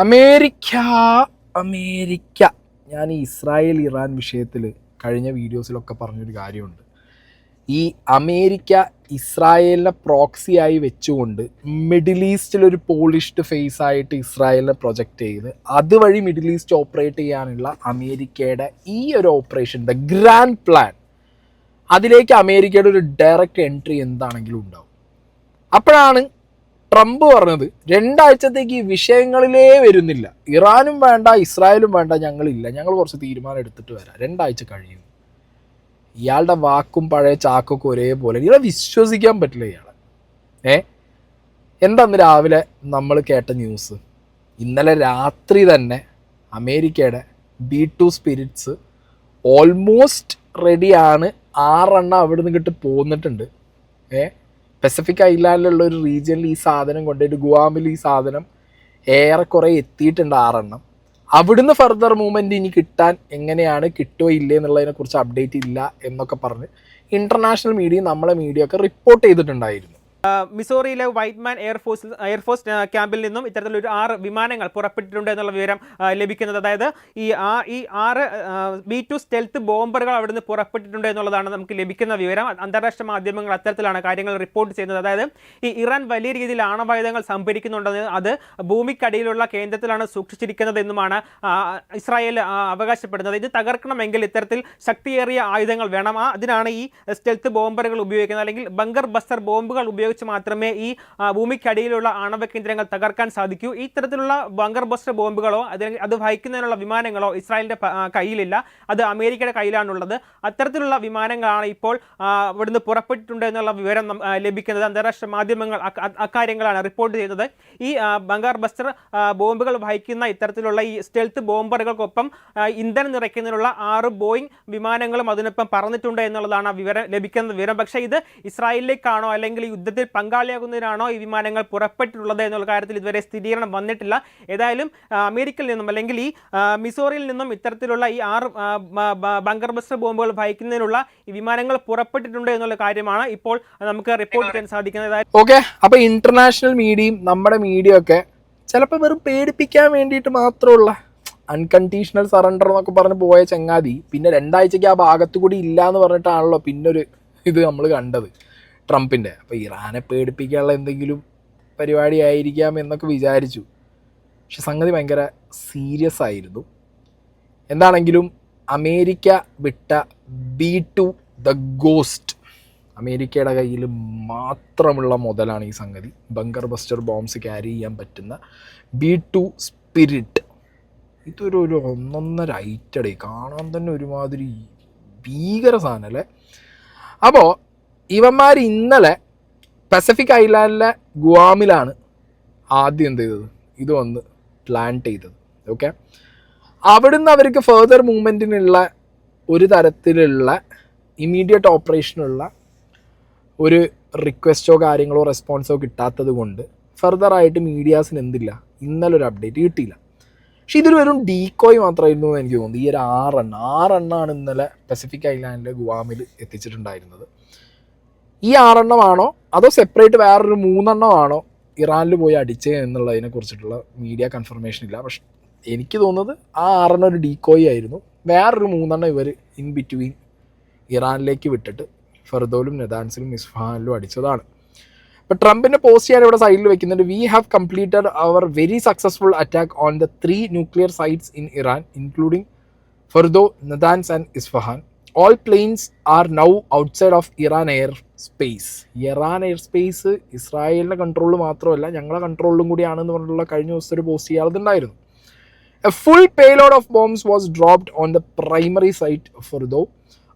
America America ഞാൻ ഈ Israel Iran വിഷയത്തിൽ കഴിഞ്ഞ വീഡിയോസിലൊക്കെ പറഞ്ഞൊരു കാര്യമുണ്ട്. ഈ അമേരിക്ക ഇസ്രായേലിനെ പ്രോക്സിയായി വെച്ചുകൊണ്ട് മിഡിൽ ഈസ്റ്റിലൊരു പോളിഷ്ഡ് ഫേസ് ആയിട്ട് ഇസ്രായേലിനെ പ്രൊജക്റ്റ് ചെയ്ത് അതുവഴി മിഡിൽ ഈസ്റ്റ് ഓപ്പറേറ്റ് ചെയ്യാനുള്ള അമേരിക്കയുടെ ഈ ഒരു ഓപ്പറേഷൻ ദ ഗ്രാൻഡ് പ്ലാൻ, അതിലേക്ക് അമേരിക്കയുടെ ഒരു ഡയറക്റ്റ് എൻട്രി എന്താണെങ്കിലും ഉണ്ടാവും. അപ്പോഴാണ് ട്രംപ് പറഞ്ഞത് രണ്ടാഴ്ചത്തേക്ക് ഈ വിഷയങ്ങളിലേ വരുന്നില്ല, ഇറാനും വേണ്ട ഇസ്രായേലും വേണ്ട, ഞങ്ങളില്ല, ഞങ്ങൾ കുറച്ച് തീരുമാനം എടുത്തിട്ട് വരാം, 2 ആഴ്ച കഴിയും. ഇയാളുടെ വാക്കും പഴയ ചാക്കൊക്കെ ഒരേപോലെ, ഇയാളെ വിശ്വസിക്കാൻ പറ്റില്ല ഇയാളെ. എന്താന്ന് രാവിലെ നമ്മൾ കേട്ട ന്യൂസ്, ഇന്നലെ രാത്രി തന്നെ അമേരിക്കയുടെ B2 സ്പിരിറ്റ്സ് ഓൾമോസ്റ്റ് റെഡിയാണ്. 6 അവിടെ നിന്ന് കിട്ടി പോന്നിട്ടുണ്ട്. പസഫിക് ഐലാൻഡിലുള്ള ഒരു റീജിയനിൽ ഈ സാധനം കൊണ്ടുപോയിട്ട് ഗുവാമിൽ ഈ സാധനം ഏറെക്കുറെ എത്തിയിട്ടുണ്ട് 6. അവിടുന്ന് ഫർദർ മൂവ്മെൻറ്റ് ഇനി കിട്ടാൻ എങ്ങനെയാണ്, കിട്ടുമോ ഇല്ലേ എന്നുള്ളതിനെക്കുറിച്ച് അപ്ഡേറ്റ് ഇല്ല എന്നൊക്കെ പറഞ്ഞ് ഇൻ്റർനാഷണൽ മീഡിയ നമ്മളെ മീഡിയ ഒക്കെ റിപ്പോർട്ട് ചെയ്തിട്ടുണ്ടായിരുന്നു. മിസോറിയിലെ വൈറ്റ്മാൻ എയർഫോഴ്സ് ക്യാമ്പിൽ നിന്നും ഇത്തരത്തിലൊരു 6 വിമാനങ്ങൾ പുറപ്പെട്ടിട്ടുണ്ട് എന്നുള്ള വിവരം ലഭിക്കുന്നത്. അതായത് ഈ 6 B2 സ്റ്റെൽത്ത് ബോംബറുകൾ അവിടെ നിന്ന് പുറപ്പെട്ടിട്ടുണ്ട് എന്നുള്ളതാണ് നമുക്ക് ലഭിക്കുന്ന വിവരം. അന്താരാഷ്ട്ര മാധ്യമങ്ങൾ അത്തരത്തിലാണ് കാര്യങ്ങൾ റിപ്പോർട്ട് ചെയ്യുന്നത്. അതായത് ഈ ഇറാൻ വലിയ രീതിയിൽ ആണവായുധങ്ങൾ സംഭരിക്കുന്നുണ്ടെന്ന്, അത് ഭൂമിക്കടിയിലുള്ള കേന്ദ്രത്തിലാണ് സൂക്ഷിച്ചിരിക്കുന്നത് എന്നുമാണ് ഇസ്രായേൽ അവകാശപ്പെടുന്നത്. ഇത് തകർക്കണമെങ്കിൽ ഇത്തരത്തിൽ ശക്തിയേറിയ ആയുധങ്ങൾ വേണം. അതിനാണ് ഈ സ്റ്റെൽത്ത് ബോംബറുകൾ ഉപയോഗിക്കുന്നത്, അല്ലെങ്കിൽ ബങ്കർ ബസ്റ്റർ ബോംബുകൾ ഉപയോഗിച്ച് മാത്രമേ ഈ ഭൂമിക്കടിയിലുള്ള ആണവ കേന്ദ്രങ്ങൾ തകർക്കാൻ സാധിക്കൂ. ഇത്തരത്തിലുള്ള ബങ്കർ ബസ്റ്റർ ബോംബുകളോ അത് വഹിക്കുന്നതിനുള്ള വിമാനങ്ങളോ ഇസ്രായേലിന്റെ കയ്യിലില്ല, അത് അമേരിക്കയുടെ കയ്യിലാണുള്ളത്. അത്തരത്തിലുള്ള വിമാനങ്ങളാണ് ഇപ്പോൾ ഇവിടുന്ന് പുറപ്പെട്ടിട്ടുണ്ട് എന്നുള്ള വിവരം ലഭിക്കുന്നത്. അന്താരാഷ്ട്ര മാധ്യമങ്ങൾ അക്കാര്യങ്ങളാണ് റിപ്പോർട്ട് ചെയ്യുന്നത്. ഈ ബങ്കർ ബസ്റ്റർ ബോംബുകൾ വഹിക്കുന്ന ഇത്തരത്തിലുള്ള ഈ സ്റ്റെൽത്ത് ബോംബറുകൾക്കൊപ്പം ഇന്ധനം നിറയ്ക്കുന്നതിനുള്ള 6 ബോയിങ് വിമാനങ്ങളും അതിനൊപ്പം പറന്നിട്ടുണ്ട് എന്നുള്ളതാണ് ലഭിക്കുന്ന വിവരം. പക്ഷേ ഇത് ഇസ്രായേലിലേക്കാണോ അല്ലെങ്കിൽ യുദ്ധത്തിൽ പങ്കാളിയാകുന്നതിനാണോ ഈ വിമാനങ്ങൾ പുറപ്പെട്ടിട്ടുള്ളത് എന്നുള്ള കാര്യത്തിൽ ഇതുവരെ സ്ഥിരീകരണം വന്നിട്ടില്ല. ഏതായാലും അമേരിക്കയിൽ നിന്നും അല്ലെങ്കിൽ ഈ മിസോറിയിൽ നിന്നും ഇത്തരത്തിലുള്ള ഈ 6 ബങ്കർ ബസ്റ്റർ ബോംബുകൾ വഹിക്കുന്നതിനുള്ള ഈ വിമാനങ്ങൾ പുറപ്പെട്ടിട്ടുണ്ട് എന്നുള്ള കാര്യമാണ് ഇപ്പോൾ നമുക്ക് റിപ്പോർട്ട് ചെയ്യാൻ സാധിക്കുന്നത്. ഓക്കെ, അപ്പൊ ഇന്റർനാഷണൽ മീഡിയയും നമ്മുടെ മീഡിയ ഒക്കെ ചിലപ്പോൾ വെറും പേടിപ്പിക്കാൻ വേണ്ടിയിട്ട് മാത്രമുള്ള അൺകണ്ടീഷണൽ സറണ്ടർ എന്നൊക്കെ പറഞ്ഞ് പോയ ചങ്ങാതി പിന്നെ 2 ആഴ്ചയ്ക്ക് ആ ഭാഗത്തു കൂടി ഇല്ല എന്ന് പറഞ്ഞിട്ടാണല്ലോ പിന്നൊരു ഇത് നമ്മൾ കണ്ടത് ട്രംപിൻ്റെ. അപ്പോൾ ഇറാനെ പേടിപ്പിക്കാനുള്ള എന്തെങ്കിലും പരിപാടി ആയിരിക്കാം എന്നൊക്കെ വിചാരിച്ചു. പക്ഷെ സംഗതി ഭയങ്കര സീരിയസ് ആയിരുന്നു. എന്താണെങ്കിലും അമേരിക്ക വിട്ട B2 ദ ഗോസ്റ്റ്, അമേരിക്കയുടെ കയ്യിൽ മാത്രമുള്ള മുതലാണ് ഈ സംഗതി. ബങ്കർ ബസ്റ്റർ ബോംബ്സ് ക്യാരി ചെയ്യാൻ പറ്റുന്ന B2 സ്പിരിറ്റ്. ഇതൊരു 1.5 ഐറ്റടേ, കാണാൻ തന്നെ ഒരുമാതിരി ഭീകര സാധനം അല്ലേ. അപ്പോൾ ഇവന്മാർ ഇന്നലെ പസഫിക് ഐലാൻഡിലെ ഗുവാമിലാണ് ആദ്യം എന്ത് ചെയ്തത്, ഇത് വന്ന് പ്ലാന്റ് ചെയ്തത്. ഓക്കെ, അവിടുന്ന് അവർക്ക് ഫെർദർ മൂവ്മെൻറ്റിനുള്ള ഒരു തരത്തിലുള്ള ഇമ്മീഡിയറ്റ് ഓപ്പറേഷനുള്ള ഒരു റിക്വസ്റ്റോ കാര്യങ്ങളോ റെസ്പോൺസോ കിട്ടാത്തത് കൊണ്ട് ഫെർദറായിട്ട് മീഡിയാസിന് എന്തില്ല, ഇന്നലെ ഒരു അപ്ഡേറ്റ് കിട്ടിയില്ല. പക്ഷെ ഇതൊരു വെറും ഡീക്കോയ് മാത്രമായിരുന്നു എന്ന് എനിക്ക് തോന്നുന്നു. ഈ ഒരു 6 എണ്ണമാണ് ഇന്നലെ പസഫിക് ഐലാൻഡിലെ ഗുവാമിൽ എത്തിച്ചിട്ടുണ്ടായിരുന്നത്. ഈ 6 ആണോ അതോ സെപ്പറേറ്റ് വേറൊരു 3 ആണോ ഇറാനിൽ പോയി അടിച്ചത് എന്നുള്ളതിനെ കുറിച്ചിട്ടുള്ള മീഡിയ കൺഫർമേഷൻ ഇല്ല. പക്ഷെ എനിക്ക് തോന്നുന്നത് ആ 6 ഒരു ഡീക്കോയ് ആയിരുന്നു. വേറൊരു 3 ഇവർ ഇൻ ബിറ്റ്വീൻ ഇറാനിലേക്ക് വിട്ടിട്ട് ഫെർദോലും നെതാൻസിലും ഇസ്ഫഹാനിലും അടിച്ചതാണ്. ഇപ്പോൾ ട്രംപിൻ്റെ പോസ്റ്റ് ഞാൻ ഇവിടെ സൈഡിൽ വെക്കുന്നുണ്ട്. We have completed our very successful attack on the 3 nuclear sites in Iran including Fordow, Natanz and Isfahan. All planes are now outside of Iran air space. Iran air space ഇസ്രായേലിൻ്റെ കൺട്രോളിൽ മാത്രമല്ല ഞങ്ങളുടെ കൺട്രോളിലും കൂടിയാണെന്ന് പറഞ്ഞിട്ടുള്ള കഴിഞ്ഞ ദിവസത്തെ ഒരു പോസ്റ്റ് ചെയ്യാറുണ്ടായിരുന്നു. A full payload of bombs was dropped on the primary site for though.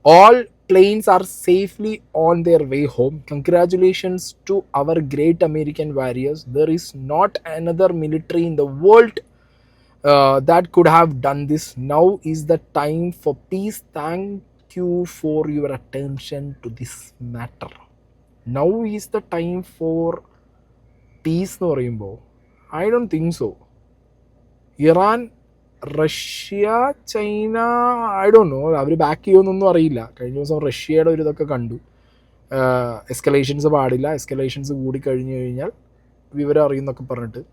All planes are safely on their way home. Congratulations to our great American warriors. There is not another military in the world that could have done this. Now is the time for peace. Thank you for your attention to this matter. Now is the time for peace എന്ന് പറയുമ്പോൾ I don't think so. Iran, Russia, China, I don't know, അവർ back ചെയ്യുമെന്നൊന്നും അറിയില്ല. കഴിഞ്ഞ ദിവസം റഷ്യയുടെ ഒരു ഇതൊക്കെ കണ്ടു, എസ്കലേഷൻസ് പാടില്ല, എസ്കലേഷൻസ് കൂടി കഴിഞ്ഞു കഴിഞ്ഞാൽ വിവരം അറിയുന്നൊക്കെ പറഞ്ഞിട്ട്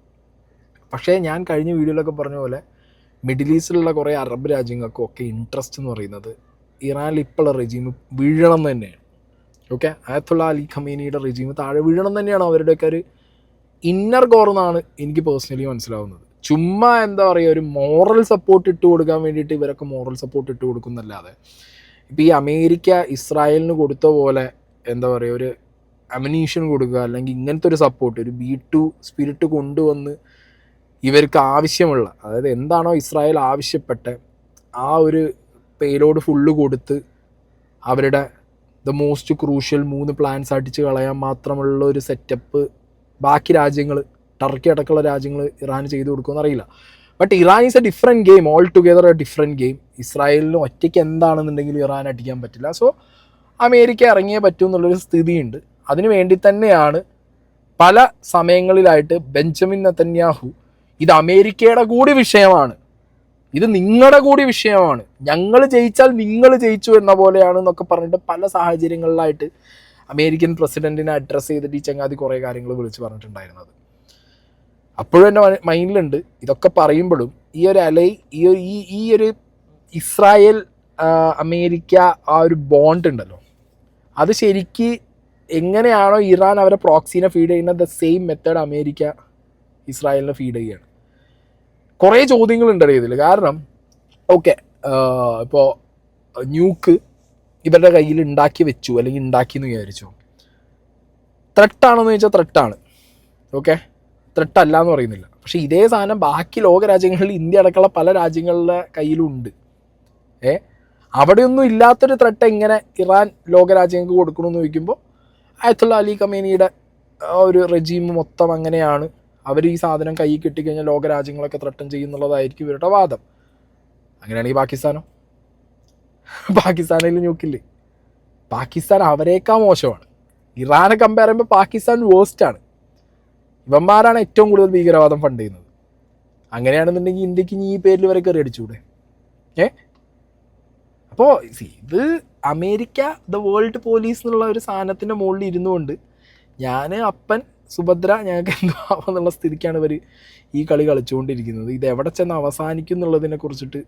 പക്ഷേ ഞാൻ കഴിഞ്ഞ വീഡിയോയിലൊക്കെ പറഞ്ഞ പോലെ മിഡിൽ ഈസ്റ്റിലുള്ള കുറേ അറബ് രാജ്യങ്ങൾക്കും ഒക്കെ ഇൻട്രസ്റ്റ് എന്ന് പറയുന്നത് ഇറാനിൽ ഇപ്പോഴുള്ള റെജീം വീഴണം എന്ന് തന്നെയാണ്. ഓക്കെ, അയത്തുള്ള അലി ഖമീനിയുടെ റെജീം താഴെ വീഴണം തന്നെയാണ് അവരുടെയൊക്കെ ഒരു ഇന്നർ കോർ എന്നാണ് എനിക്ക് പേഴ്സണലി മനസ്സിലാവുന്നത്. ചുമ്മാ എന്താ പറയുക, ഒരു മോറൽ സപ്പോർട്ട് ഇട്ട് കൊടുക്കാൻ വേണ്ടിയിട്ട് ഇവരൊക്കെ മോറൽ സപ്പോർട്ട് ഇട്ട് കൊടുക്കുന്നല്ലാതെ ഇപ്പോൾ ഈ അമേരിക്ക ഇസ്രായേലിന് കൊടുത്ത പോലെ എന്താ പറയുക ഒരു അമിനീഷൻ കൊടുക്കുക, അല്ലെങ്കിൽ ഇങ്ങനത്തെ ഒരു സപ്പോർട്ട്, ഒരു B2 സ്പിരിറ്റ് കൊണ്ടുവന്ന് ഇവർക്ക് ആവശ്യമുള്ള, അതായത് എന്താണോ ഇസ്രായേൽ ആവശ്യപ്പെട്ട ആ ഒരു പേലോഡ് ഫുള്ള് കൊടുത്ത് അവരുടെ ദ മോസ്റ്റ് ക്രൂഷ്യൽ 3 പ്ലാൻസ് അടിച്ച് കളയാൻ മാത്രമുള്ള ഒരു സെറ്റപ്പ് ബാക്കി രാജ്യങ്ങൾ, ടർക്കി അടക്കമുള്ള രാജ്യങ്ങൾ ഇറാൻ ചെയ്തു കൊടുക്കുമെന്ന് അറിയില്ല. But Iran is A different game, all together A different game. ഇസ്രായേലിന് ഒറ്റയ്ക്ക് എന്താണെന്നുണ്ടെങ്കിലും ഇറാൻ അടിക്കാൻ പറ്റില്ല. സോ അമേരിക്ക ഇറങ്ങിയേ പറ്റൂ എന്നുള്ളൊരു സ്ഥിതിയുണ്ട്. അതിനു വേണ്ടി തന്നെയാണ് പല സമയങ്ങളിലായിട്ട് ബെഞ്ചമിൻ നെതന്യാഹു ഇത് അമേരിക്കയുടെ കൂടി വിഷയമാണ്, ഇത് നിങ്ങളുടെ കൂടി വിഷയമാണ്, ഞങ്ങൾ ജയിച്ചാൽ നിങ്ങൾ ജയിച്ചു എന്ന പോലെയാണ് എന്നൊക്കെ പറഞ്ഞിട്ട് പല സാഹചര്യങ്ങളിലായിട്ട് അമേരിക്കൻ പ്രസിഡന്റിനെ അഡ്രസ്സ് ചെയ്തിട്ട് ഈ ചങ്ങാതി കുറേ കാര്യങ്ങൾ വിളിച്ച് പറഞ്ഞിട്ടുണ്ടായിരുന്നത്. അപ്പോഴും എൻ്റെ മൈൻഡിലുണ്ട് ഇതൊക്കെ പറയുമ്പോഴും ഈ ഒരു ഈ ഒരു ഇസ്രായേൽ അമേരിക്ക ആ ഒരു ബോണ്ട് ഉണ്ടല്ലോ, അത് ശരിക്ക് എങ്ങനെയാണോ ഇറാൻ അവരെ പ്രോക്സീനെ ഫീഡ് ചെയ്യുന്നത്, ദ സെയിം മെത്തേഡ് അമേരിക്ക ഇസ്രായേലിനെ ഫീഡ് ചെയ്യുകയാണ്. കുറേ ചോദ്യങ്ങളുണ്ട് ഇതിൽ. കാരണം ഓക്കെ, ഇപ്പോൾ ന്യൂക്ക് ഇവരുടെ കയ്യിൽ ഉണ്ടാക്കി വെച്ചു, അല്ലെങ്കിൽ ഉണ്ടാക്കിയെന്ന് വിചാരിച്ചു, ത്രെട്ടാണെന്ന് ചോദിച്ചാൽ ത്രെട്ടാണ്. ഓക്കെ, ത്രെട്ടല്ല എന്ന് പറയുന്നില്ല. പക്ഷേ ഇതേ സാധനം ബാക്കി ലോകരാജ്യങ്ങളിൽ, ഇന്ത്യ അടക്കമുള്ള പല രാജ്യങ്ങളുടെ കയ്യിലും ഉണ്ട്. അവിടെയൊന്നും ഇല്ലാത്തൊരു ത്രെട്ട് എങ്ങനെ ഇറാൻ ലോകരാജ്യങ്ങൾക്ക് കൊടുക്കണമെന്ന് ചോദിക്കുമ്പോൾ അയത്തുള്ള അലി ഖമേനിയുടെ ഒരു റെജീം മൊത്തം അങ്ങനെയാണ്, അവർ ഈ സാധനം കൈ കിട്ടിക്കഴിഞ്ഞാൽ ലോകരാജ്യങ്ങളൊക്കെ ത്രട്ടൻ ചെയ്യുന്നുള്ളതായിരിക്കും ഇവരുടെ വാദം. അങ്ങനെയാണെങ്കിൽ പാകിസ്ഥാനിൽ ന്യൂക്കില്ലേ, പാകിസ്ഥാൻ അവരേക്കാൾ മോശമാണ്. ഇറാനെ കമ്പയർ ചെയ്യുമ്പോൾ പാകിസ്ഥാൻ വേസ്റ്റാണ്. ഇവന്മാരാണ് ഏറ്റവും കൂടുതൽ ഭീകരവാദം ഫണ്ട് ചെയ്യുന്നത്. അങ്ങനെയാണെന്നുണ്ടെങ്കിൽ ഇന്ത്യക്ക് ഈ പേരിൽ വരെ കയറി അടിച്ചുകൂടെ? അപ്പോൾ ഇത് അമേരിക്ക ദ വേൾഡ് പോലീസ് എന്നുള്ള ഒരു സാധനത്തിൻ്റെ മുകളിൽ ഇരുന്നുകൊണ്ട് ഞാൻ അപ്പൻ സുഭദ്ര ഞങ്ങൾക്ക് എന്തോ ആവാന്നുള്ള സ്ഥിതിക്കാണ് ഇവർ ഈ കളി കളിച്ചുകൊണ്ടിരിക്കുന്നത്. ഇത് എവിടെ ചെന്ന് അവസാനിക്കും എന്നുള്ളതിനെ കുറിച്ചിട്ട്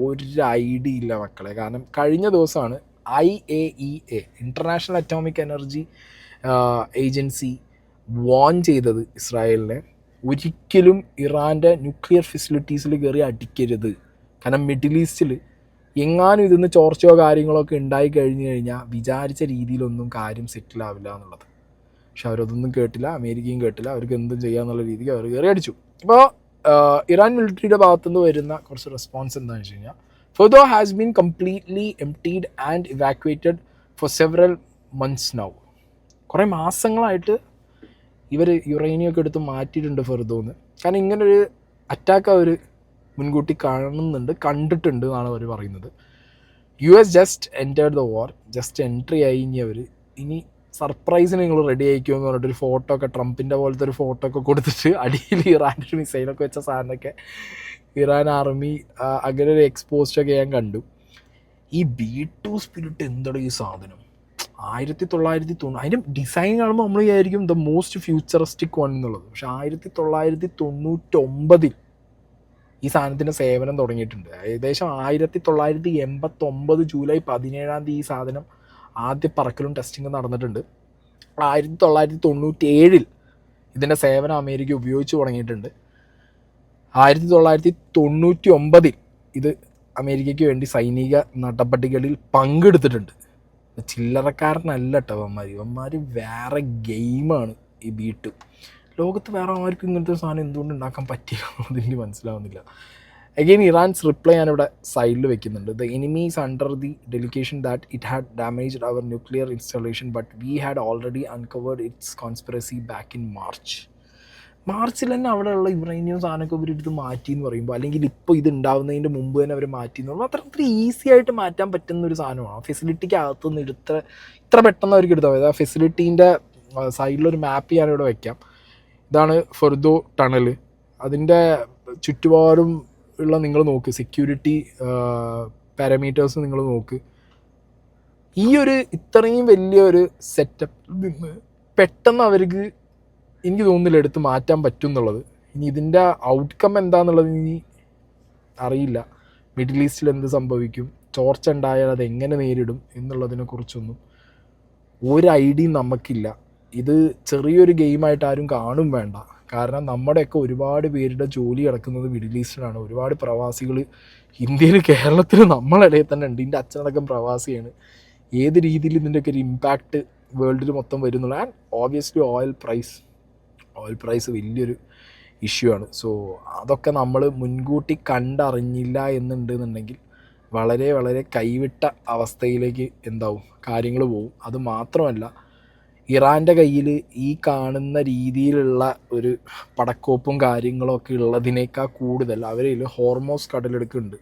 ഒരു ഐഡിയ ഇല്ല മക്കളെ. കാരണം കഴിഞ്ഞ ദിവസമാണ് IAEA international atomic energy agency warn ചെയ്തത് ഇസ്രായേലിനെ, ഒരിക്കലും ഇറാൻ്റെ ന്യൂക്ലിയർ ഫെസിലിറ്റീസിൽ കയറി അടിക്കരുത്. കാരണം മിഡിൽ ഈസ്റ്റിൽ എങ്ങാനും ഇതിന്ന് ചോർച്ചയോ കാര്യങ്ങളൊക്കെ ഉണ്ടായി കഴിഞ്ഞു കഴിഞ്ഞാൽ വിചാരിച്ച രീതിയിലൊന്നും കാര്യം സെറ്റിലാവില്ല എന്നുള്ളത്. പക്ഷെ അവരതൊന്നും കേട്ടില്ല, അമേരിക്കയും കേട്ടില്ല. അവർക്ക് എന്തും ചെയ്യാന്നുള്ള രീതിക്ക് അവർ കയറി അടിച്ചു. ഇപ്പോൾ ഇറാൻ മിലിറ്ററിയുടെ ഭാഗത്തുനിന്ന് വരുന്ന കുറച്ച് റെസ്പോൺസ് എന്താണെന്ന് വെച്ച് കഴിഞ്ഞാൽ, Fordow has been completely emptied and evacuated for several months now. കുറേ മാസങ്ങളായിട്ട് ഇവർ യുറേനിയൊക്കെ എടുത്ത് മാറ്റിയിട്ടുണ്ട് ഫെർദോന്ന്. കാരണം ഇങ്ങനൊരു അറ്റാക്ക് അവർ മുൻകൂട്ടി കണ്ടിട്ടുണ്ട് എന്നാണ് അവർ പറയുന്നത്. US just entered the war, just entry ആയി. ഇനി സർപ്രൈസിന് നിങ്ങൾ റെഡി ആയിക്കുമെന്ന് പറഞ്ഞിട്ടൊരു ഫോട്ടോ ഒക്കെ, ട്രംപിൻ്റെ പോലത്തെ ഒരു ഫോട്ടോ ഒക്കെ കൊടുത്തിട്ട് അടിയിൽ ഇറാൻ്റെ ഒരു മിസൈലൊക്കെ വെച്ച സാധനമൊക്കെ ഇറാൻ ആർമി അങ്ങനെ ഒരു എക്സ്പോസ്റ്റൊക്കെ ഞാൻ കണ്ടു. ഈ B2 സ്പിരിറ്റ് എന്താണ് ഈ സാധനം? 1990 അതിൻ്റെ ഡിസൈൻ കാണുമ്പോൾ നമ്മൾ വിചാരിക്കും ദ മോസ്റ്റ് ഫ്യൂച്ചറിസ്റ്റിക് വൺ എന്നുള്ളത്. പക്ഷെ 1999 ഈ സാധനത്തിൻ്റെ സേവനം തുടങ്ങിയിട്ടുണ്ട്. ഏകദേശം 1989 ജൂലൈ 17 ഈ സാധനം ആദ്യ പറക്കലും ടെസ്റ്റിങ്ങും നടന്നിട്ടുണ്ട്. 1997 ഇതിൻ്റെ സേവനം അമേരിക്ക ഉപയോഗിച്ച് തുടങ്ങിയിട്ടുണ്ട്. 1999 ഇത് അമേരിക്കയ്ക്ക് വേണ്ടി സൈനിക നടപടികളിൽ പങ്കെടുത്തിട്ടുണ്ട്. ചില്ലറക്കാരനല്ല കേട്ടോ ഇവന്മാർ വേറെ ഗെയിമാണ് ഈ B2. ലോകത്ത് വേറെ ആർക്കും ഇങ്ങനത്തെ ഒരു സാധനം എന്തുകൊണ്ട് ഉണ്ടാക്കാൻ പറ്റില്ല അതെനിക്ക് മനസ്സിലാവുന്നില്ല. അഗെയിൻ ഇറാൻസ് റിപ്ലൈ ഞാനിവിടെ സൈഡിൽ വെക്കുന്നുണ്ട്. The enemies under the delegation that it had damaged our nuclear installation but we had already uncovered its conspiracy back in മാർച്ചിൽ തന്നെ അവിടെയുള്ള യുറേനിയം സാധനമൊക്കെ ഇവരെടുത്ത് മാറ്റി എന്ന് പറയുമ്പോൾ, അല്ലെങ്കിൽ ഇപ്പോൾ ഇത് ഉണ്ടാവുന്നതിൻ്റെ മുമ്പ് തന്നെ അവർ മാറ്റി എന്ന് പറയുമ്പോൾ അത്ര ഈസി ആയിട്ട് മാറ്റാൻ പറ്റുന്ന ഒരു സാധനമാണ്. ആ ഫെസിലിറ്റിക്ക് അകത്തുനിന്ന് ഇത്ര പെട്ടെന്ന് അവർക്ക് എടുത്താൽ മതി. ആ ഫെസിലിറ്റീൻ്റെ സൈഡിലൊരു മാപ്പ് ഞാനിവിടെ വയ്ക്കാം. ഇതാണ് ഫെർദോ ടണൽ. അതിൻ്റെ ചുറ്റുപാടും ഉള്ള നിങ്ങൾ നോക്ക്, സെക്യൂരിറ്റി പാരാമീറ്റേഴ്സ് നിങ്ങൾ നോക്ക്. ഈ ഒരു ഇത്രയും വലിയൊരു സെറ്റപ്പിൽ നിന്ന് പെട്ടെന്ന് അവർക്ക് എനിക്ക് തോന്നുന്നില്ല എടുത്ത് മാറ്റാൻ പറ്റും എന്നുള്ളത്. ഇനി ഇതിൻ്റെ ഔട്ട്കം എന്താണെന്നുള്ളത് ഇനി അറിയില്ല. മിഡിൽ ഈസ്റ്റിൽ എന്ത് സംഭവിക്കും, ചോർച്ച ഉണ്ടായാൽ അത് എങ്ങനെ നേരിടും എന്നുള്ളതിനെക്കുറിച്ചൊന്നും ഒരു ഐഡിയയും നമുക്കില്ല. ഇത് ചെറിയൊരു ഗെയിമായിട്ട് ആരും കാണും വേണ്ട. കാരണം നമ്മുടെയൊക്കെ ഒരുപാട് പേരുടെ ജോലി കിടക്കുന്നത് മിഡിൽ ഈസ്റ്റിലാണ്. ഒരുപാട് പ്രവാസികൾ ഇന്ത്യയിൽ, കേരളത്തിൽ നമ്മളിടയിൽ തന്നെ ഉണ്ട്. എൻ്റെ അച്ഛനടക്കം പ്രവാസിയാണ്. ഏത് രീതിയിൽ ഇതിൻ്റെയൊക്കെ ഒരു ഇമ്പാക്റ്റ് വേൾഡിൽ മൊത്തം വരുന്നുള്ളൂ. ആൻഡ് ഓബ്വിയസ്ലി ഓയിൽ പ്രൈസ് വലിയൊരു ഇഷ്യൂ ആണ്. സോ അതൊക്കെ നമ്മൾ മുൻകൂട്ടി കണ്ടറിഞ്ഞില്ല എന്നുണ്ടെന്നുണ്ടെങ്കിൽ വളരെ വളരെ കൈവിട്ട അവസ്ഥയിലേക്ക് എന്താവും കാര്യങ്ങൾ പോകും. അത് മാത്രമല്ല, ഇറാൻ്റെ കയ്യിൽ ഈ കാണുന്ന രീതിയിലുള്ള ഒരു പടക്കോപ്പും കാര്യങ്ങളൊക്കെ ഉള്ളതിനേക്കാൾ കൂടുതൽ അവരിൽ ഹോർമോസ് കടലെടുക്കുന്നുണ്ട്.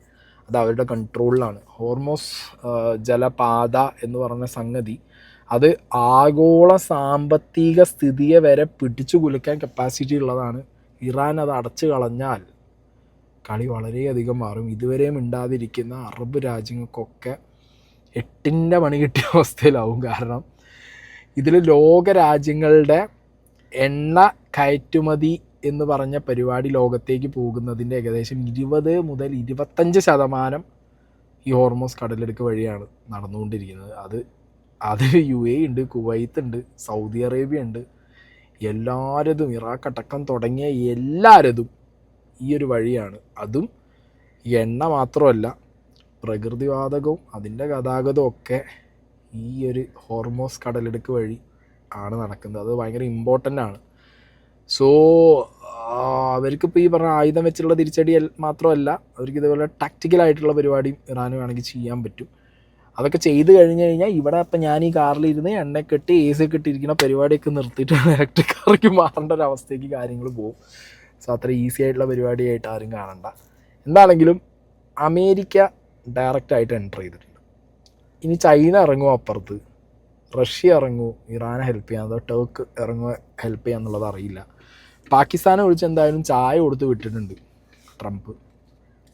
അത് അവരുടെ കൺട്രോളിലാണ്. ഹോർമോസ് ജലപാത എന്ന് പറഞ്ഞ സംഗതി അത് ആഗോള സാമ്പത്തിക സ്ഥിതിയെ വരെ പിടിച്ചു കുലുക്കാൻ കപ്പാസിറ്റി ഉള്ളതാണ്. ഇറാൻ അത് അടച്ചു കളഞ്ഞാൽ കളി വളരെയധികം മാറും. ഇതുവരെയും ഉണ്ടാതിരിക്കുന്ന അറബ് രാജ്യങ്ങൾക്കൊക്കെ 8ൻ്റെ പണി കിട്ടിയ അവസ്ഥയിലാവും. കാരണം ഇതിൽ ലോക രാജ്യങ്ങളുടെ എണ്ണ കയറ്റുമതി എന്ന് പറഞ്ഞ പരിപാടി ലോകത്തേക്ക് പോകുന്നതിൻ്റെ ഏകദേശം 20 മുതൽ 25% ഈ ഹോർമോസ് കടലെടുക്ക് വഴിയാണ് നടന്നുകൊണ്ടിരിക്കുന്നത്. അത് UAE ഉണ്ട്, കുവൈത്ത് ഉണ്ട്, സൗദി അറേബ്യ ഉണ്ട്. എല്ലാവരതും ഇറാഖ് അടക്കം തുടങ്ങിയ എല്ലാവരതും ഈ ഒരു വഴിയാണ്. അതും എണ്ണ മാത്രമല്ല, പ്രകൃതിവാതകവും അതിൻ്റെ ഗതാഗതവും ഒക്കെ ഈ ഒരു ഹോർമോസ് കടലെടുക്ക് വഴി ആണ് നടക്കുന്നത്. അത് ഭയങ്കര ഇമ്പോർട്ടൻ്റ് ആണ്. സോ അവർക്കിപ്പോൾ ഈ പറഞ്ഞ ആയുധം വെച്ചുള്ള തിരിച്ചടി മാത്രമല്ല, അവർക്ക് ഇതേപോലെ ടാക്റ്റിക്കലായിട്ടുള്ള പരിപാടിയും ഇറാന് വേണമെങ്കിൽ ചെയ്യാൻ പറ്റും. അതൊക്കെ ചെയ്ത് കഴിഞ്ഞ് കഴിഞ്ഞാൽ ഇവിടെ ഇപ്പം ഞാൻ ഈ കാറിലിരുന്ന് എണ്ണക്കെട്ടി AC ഒക്കെ ഇട്ടിരിക്കുന്ന പരിപാടിയൊക്കെ നിർത്തിയിട്ട് ഇലക്ട്രിക് കാർക്ക് മാറേണ്ട ഒരവസ്ഥയ്ക്ക് കാര്യങ്ങൾ പോകും. സോ അത്ര ഈസി ആയിട്ടുള്ള പരിപാടിയായിട്ട് ആരും കാണണ്ട. എന്താണെങ്കിലും അമേരിക്ക ഡയറക്റ്റായിട്ട് എൻ്റർ ചെയ്തിട്ടുണ്ട്. ഇനി ചൈന ഇറങ്ങുമോ അപ്പുറത്ത്, റഷ്യ ഇറങ്ങുമോ ഇറാനെ ഹെൽപ്പ് ചെയ്യാൻ, അതോ ടർക്ക് ഇറങ്ങുമോ ഹെൽപ്പ് ചെയ്യാൻ എന്നുള്ളത് അറിയില്ല. പാകിസ്ഥാനെ വിളിച്ച് എന്തായാലും ചായ കൊടുത്ത് വിട്ടിട്ടുണ്ട് ട്രംപ്.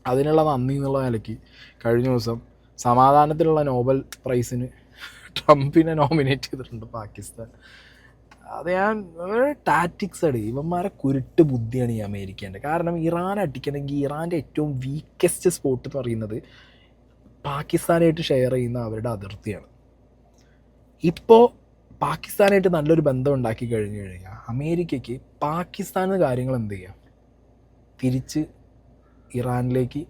അതിനുള്ള നന്ദി എന്നുള്ള നിലയ്ക്ക് കഴിഞ്ഞ ദിവസം സമാധാനത്തിലുള്ള നോബൽ പ്രൈസിന് ട്രംപിനെ നോമിനേറ്റ് ചെയ്തിട്ടുണ്ട് പാകിസ്ഥാൻ. അത് ഞാൻ ടാറ്റിക്സ് അടി ഇവന്മാരെ കുരുട്ട് ബുദ്ധിയാണ് ഈ അമേരിക്കേൻ്റെ. കാരണം ഇറാൻ അടിക്കണമെങ്കിൽ ഇറാൻ്റെ ഏറ്റവും വീക്കസ്റ്റ് സ്പോട്ട് എന്ന് പറയുന്നത് പാകിസ്ഥാനായിട്ട് ഷെയർ ചെയ്യുന്ന അവരുടെ അതിർത്തിയാണ്. ഇപ്പോൾ പാകിസ്ഥാനായിട്ട് നല്ലൊരു ബന്ധം ഉണ്ടാക്കി കഴിഞ്ഞ് കഴിഞ്ഞാൽ അമേരിക്കയ്ക്ക് പാകിസ്ഥാനിൽ കാര്യങ്ങൾ എന്ത് ചെയ്യാം, തിരിച്ച് ഇറാനിലേക്ക്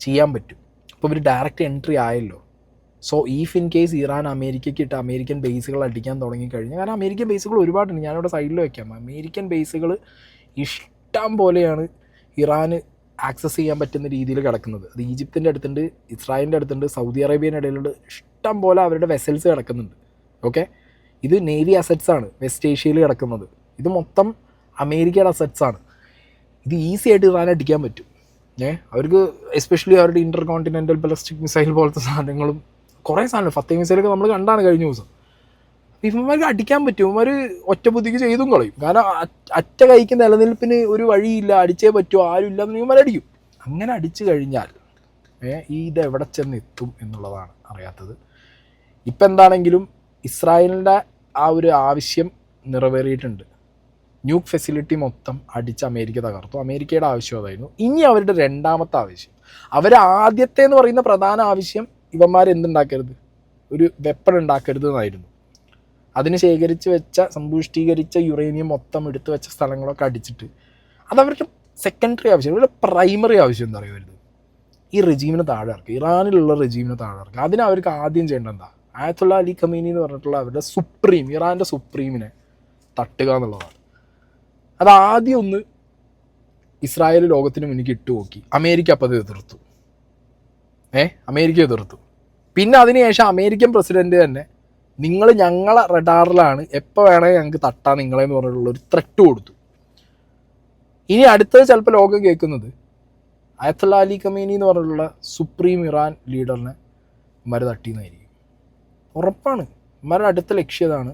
ചെയ്യാൻ പറ്റും. അപ്പോൾ ഇവർ ഡയറക്റ്റ് എൻട്രി ആയല്ലോ. So if in case Iran അമേരിക്കയ്ക്ക് ഇട്ട് അമേരിക്കൻ ബേസുകൾ അടിക്കാൻ തുടങ്ങിക്കഴിഞ്ഞാൽ, കാരണം അമേരിക്കൻ ബേസുകൾ ഒരുപാടുണ്ട്, ഞാനിവിടെ സൈഡിൽ വയ്ക്കാം. അമേരിക്കൻ ബേസുകൾ ഇഷ്ടം പോലെയാണ് ഇറാന് ആക്സസ് ചെയ്യാൻ പറ്റുന്ന രീതിയിൽ കിടക്കുന്നത്. അത് ഈജിപ്തിൻ്റെ അടുത്തുണ്ട്, ഇസ്രായേലിൻ്റെ അടുത്തുണ്ട്, സൗദി അറേബ്യൻ്റെ ഇടയിലുണ്ട്. ഇഷ്ടം പോലെ അവരുടെ വെസൽസ് കിടക്കുന്നുണ്ട്. ഓക്കെ, ഇത് നേവി അസറ്റ്സാണ് വെസ്റ്റ് ഏഷ്യയിൽ കിടക്കുന്നത്. ഇത് മൊത്തം അമേരിക്കയുടെ അസറ്റ്സാണ്. ഇത് ഈസി ആയിട്ട് ഇറാൻ അടിക്കാൻ പറ്റും. അവർക്ക് എസ്പെഷ്യലി അവരുടെ ഇൻ്റർ കോണ്ടിനെൻ്റൽ ബലസ്റ്റിക് മിസൈൽ പോലത്തെ സാധനങ്ങളും കുറേ സാധനം, ഫത്തേ മിസൈലൊക്കെ നമ്മൾ കണ്ടാണ് കഴിഞ്ഞ ദിവസം. ഇവന്മാർക്ക് അടിക്കാൻ പറ്റും. ഇവന്മാർ ഒറ്റ ബുദ്ധിക്ക് ചെയ്തും കളയും. കാരണം അറ്റ കൈക്ക് നിലനിൽപ്പിന് ഒരു വഴിയില്ല, അടിച്ചേ പറ്റുമോ, ആരും ഇല്ലെന്ന് ഇവന്മാർ അടിക്കും. അങ്ങനെ അടിച്ചു കഴിഞ്ഞാൽ ഇത് എവിടെ ചെന്ന് എത്തും എന്നുള്ളതാണ് അറിയാത്തത്. ഇപ്പം എന്താണെങ്കിലും ഇസ്രായേലിൻ്റെ ആ ഒരു ആവശ്യം നിറവേറിയിട്ടുണ്ട്. ന്യൂക്ക് ഫെസിലിറ്റി മൊത്തം അടിച്ച് അമേരിക്ക തകർത്തു. അമേരിക്കയുടെ ആവശ്യം അതായിരുന്നു. ഇനി അവരുടെ രണ്ടാമത്തെ ആവശ്യം, ആദ്യത്തെ എന്ന് പറയുന്ന പ്രധാന ആവശ്യം ഇവന്മാർ എന്തുണ്ടാക്കരുത്, ഒരു വെപ്പൺ ഉണ്ടാക്കരുത് എന്നായിരുന്നു. അതിന് ശേഖരിച്ച് വെച്ച സമ്പുഷ്ടീകരിച്ച യുറേനിയം മൊത്തം എടുത്തു വെച്ച സ്ഥലങ്ങളൊക്കെ അടിച്ചിട്ട് അതവരുടെ സെക്കൻഡറി ആവശ്യം. ഇവരുടെ പ്രൈമറി ആവശ്യം എന്താ പറയുക, ഈ റെജീമിനെ താഴെ ഇറക്കുക, ഇറാനിലുള്ള റെജീമിനെ താഴെ ഇറക്കുക. അതിന് അവർക്ക് ആദ്യം ചെയ്യേണ്ട എന്താ, ആയത്തുള്ള അലി ഖമീനി എന്ന് പറഞ്ഞിട്ടുള്ള അവരുടെ സുപ്രീം, ഇറാൻ്റെ സുപ്രീമിനെ തട്ടുക എന്നുള്ളതാണ്. അത് ആദ്യം ഒന്ന് ഇസ്രായേൽ ലോകത്തിന് മുന്നിൽ ഇട്ട് നോക്കി. അമേരിക്ക അപ്പം അത് എതിർത്തു. അമേരിക്ക എതിർത്തു. പിന്നെ അതിനുശേഷം അമേരിക്കൻ പ്രസിഡന്റ് തന്നെ നിങ്ങൾ ഞങ്ങളെ റഡാറിലാണ്, എപ്പോൾ വേണമെങ്കിൽ ഞങ്ങൾക്ക് തട്ടാൻ നിങ്ങളെന്ന് പറഞ്ഞിട്ടുള്ളൊരു ത്രെട്ട് കൊടുത്തു. ഇനി അടുത്തത് ചിലപ്പോൾ ലോകം കേൾക്കുന്നത് ആയത്തുള്ള അലി ഖമീനി എന്ന് പറഞ്ഞിട്ടുള്ള സുപ്രീം ഇറാൻ ലീഡറിനെ ഇവന്മാർ തട്ടിയെന്നായിരിക്കും. ഉറപ്പാണ്. ഇവന്മാരുടെ അടുത്ത ലക്ഷ്യം ഇതാണ്.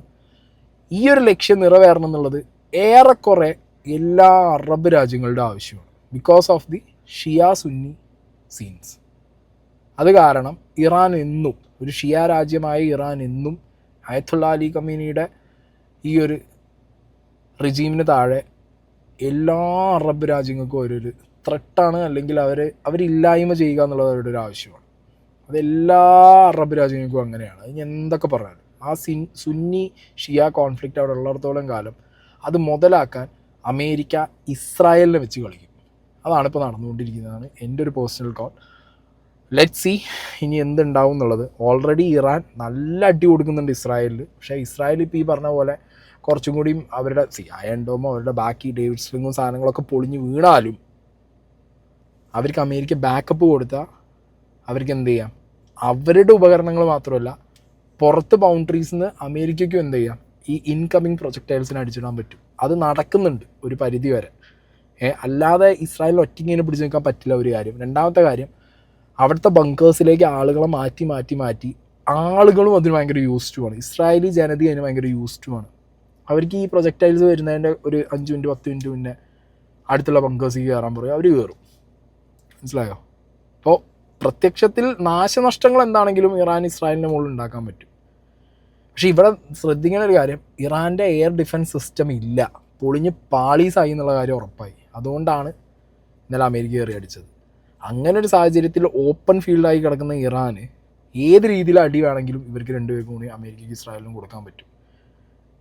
ഈ ഒരു ലക്ഷ്യം നിറവേറണം എന്നുള്ളത് ഏറെക്കുറെ എല്ലാ അറബ് രാജ്യങ്ങളുടെ ആവശ്യമാണ്. Because of the Shia Sunni scenes. അത് കാരണം ഇറാൻ എന്നും, ഒരു ഷിയ രാജ്യമായ ഇറാൻ എന്നും ആയത്തുള്ള അലി ഖമീനിയുടെ ഈ ഒരു റിജീമിന് താഴെ എല്ലാ അറബ് രാജ്യങ്ങൾക്കും ഒരു ത്രെട്ടാണ്, അല്ലെങ്കിൽ അവരില്ലായ്മ ചെയ്യുക എന്നുള്ളത് അവരുടെ ഒരു ആവശ്യമാണ്. അതെല്ലാ അറബ് രാജ്യങ്ങൾക്കും അങ്ങനെയാണ്. അതിന് എന്തൊക്കെ പറഞ്ഞാലും ആ സുന്നി ഷിയ കോൺഫ്ലിക്റ്റ് അവിടെ ഉള്ളിടത്തോളം കാലം അത് മുതലാക്കാൻ അമേരിക്ക ഇസ്രായേലിനെ വെച്ച് കളിക്കും. അതാണ് ഇപ്പോൾ നടന്നുകൊണ്ടിരിക്കുന്നതാണ് എൻ്റെ ഒരു പേഴ്സണൽ കോൾ. ലെറ്റ് സി ഇനി എന്തുണ്ടാവും എന്നുള്ളത്. ഓൾറെഡി ഇറാൻ നല്ല അടി കൊടുക്കുന്നുണ്ട് ഇസ്രായേലിൽ. പക്ഷേ ഇസ്രായേൽ ഇപ്പോൾ ഈ പറഞ്ഞ പോലെ കുറച്ചും കൂടിയും അവരുടെ അയൺ ഡോമോ അവരുടെ ബാക്കി ഡേവിഡ് സ്ലിങ്ങും സാധനങ്ങളൊക്കെ പൊളിഞ്ഞ് വീണാലും അവർക്ക് അമേരിക്ക ബാക്കപ്പ് കൊടുത്താൽ അവർക്ക് എന്ത് ചെയ്യാം, അവരുടെ ഉപകരണങ്ങൾ മാത്രമല്ല പുറത്ത് ബൗണ്ടറീസിൽ നിന്ന് അമേരിക്കയ്ക്കും എന്ത് ചെയ്യാം, ഈ ഇൻകമ്മിങ് പ്രൊജക്ടൈൽസിന് അടിച്ചിടാൻ പറ്റും. അത് നടക്കുന്നുണ്ട് ഒരു പരിധി വരെ. അല്ലാതെ ഇസ്രായേൽ ഒറ്റയ്ക്ക് പിടിച്ച് നിൽക്കാൻ പറ്റില്ല ഒരു കാര്യം. രണ്ടാമത്തെ കാര്യം, അവിടുത്തെ ബങ്കേഴ്സിലേക്ക് ആളുകളെ മാറ്റി ആളുകളും അതിന് ഭയങ്കര യൂസ്ഡ് ആണ്. ഇസ്രായേലി ജനത അതിന് ഭയങ്കര യൂസ്ഡ് ആണ്. അവർക്ക് ഈ പ്രൊജക്ടൈൽസ് വരുന്നതിൻ്റെ ഒരു 5 മിനിറ്റ് 10 മിനിറ്റ് മുന്നേ അടുത്തുള്ള ബങ്കേഴ്സിലേക്ക് കയറാൻ പറയും, അവർ കയറും. മനസ്സിലായോ? അപ്പോൾ പ്രത്യക്ഷത്തിൽ നാശനഷ്ടങ്ങൾ എന്താണെങ്കിലും ഇറാൻ ഇസ്രായേലിൻ്റെ മുകളിൽ ഉണ്ടാക്കാൻ പറ്റും. പക്ഷേ ഇവിടെ ശ്രദ്ധിക്കുന്ന ഒരു കാര്യം, ഇറാൻ്റെ എയർ ഡിഫൻസ് സിസ്റ്റം ഇല്ല, പൊളിഞ്ഞ് പാളീസായി എന്നുള്ള കാര്യം ഉറപ്പായി. അതുകൊണ്ടാണ് ഇന്നലെ അമേരിക്ക കയറി അടിച്ചത്. അങ്ങനെ ഒരു സാഹചര്യത്തിൽ ഓപ്പൺ ഫീൽഡായി കിടക്കുന്ന ഇറാന് ഏത് രീതിയിൽ അടി വേണമെങ്കിലും ഇവർക്ക് രണ്ടുപേർക്കും കൂടി അമേരിക്കയ്ക്ക് ഇസ്രായേലിനും കൊടുക്കാൻ പറ്റും.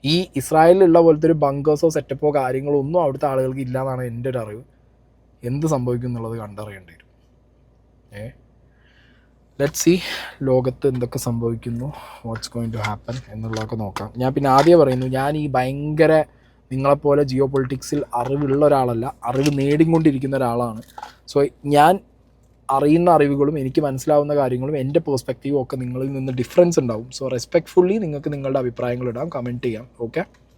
ഈ ഇസ്രായേലിലുള്ള പോലത്തെ ഒരു ബങ്കേഴ്സോ സെറ്റപ്പോ കാര്യങ്ങളോ ഒന്നും അവിടുത്തെ ആളുകൾക്ക് ഇല്ല എന്നാണ് എൻ്റെ ഒരു അറിവ്. എന്ത് സംഭവിക്കും എന്നുള്ളത് കണ്ടറിയേണ്ടി വരും. ലെറ്റ് സി ലോകത്ത് എന്തൊക്കെ സംഭവിക്കുന്നു, വാട്ട്സ് ഗോയിങ് ടു ഹാപ്പൻ എന്നുള്ളതൊക്കെ നോക്കാം. ഞാൻ പിന്നെ ആദ്യം പറയുന്നു, ഞാൻ ഈ ഭയങ്കര നിങ്ങളെപ്പോലെ ജിയോ പൊളിറ്റിക്സിൽ അറിവുള്ള ഒരാളല്ല, അറിവ് നേടിക്കൊണ്ടിരിക്കുന്ന ഒരാളാണ്. സോ ഞാൻ അറിയുന്ന അറിവുകളും എനിക്ക് മനസ്സിലാവുന്ന കാര്യങ്ങളും എൻ്റെ പേഴ്സ്പെക്റ്റീവും ഒക്കെ നിങ്ങളിൽ നിന്ന് ഡിഫറൻസ് ഉണ്ടാവും. സോ റെസ്പെക്റ്റ്ഫുള്ളി നിങ്ങൾക്ക് നിങ്ങളുടെ അഭിപ്രായങ്ങൾ ഇടാം, കമൻറ്റ് ചെയ്യാം. ഓക്കെ.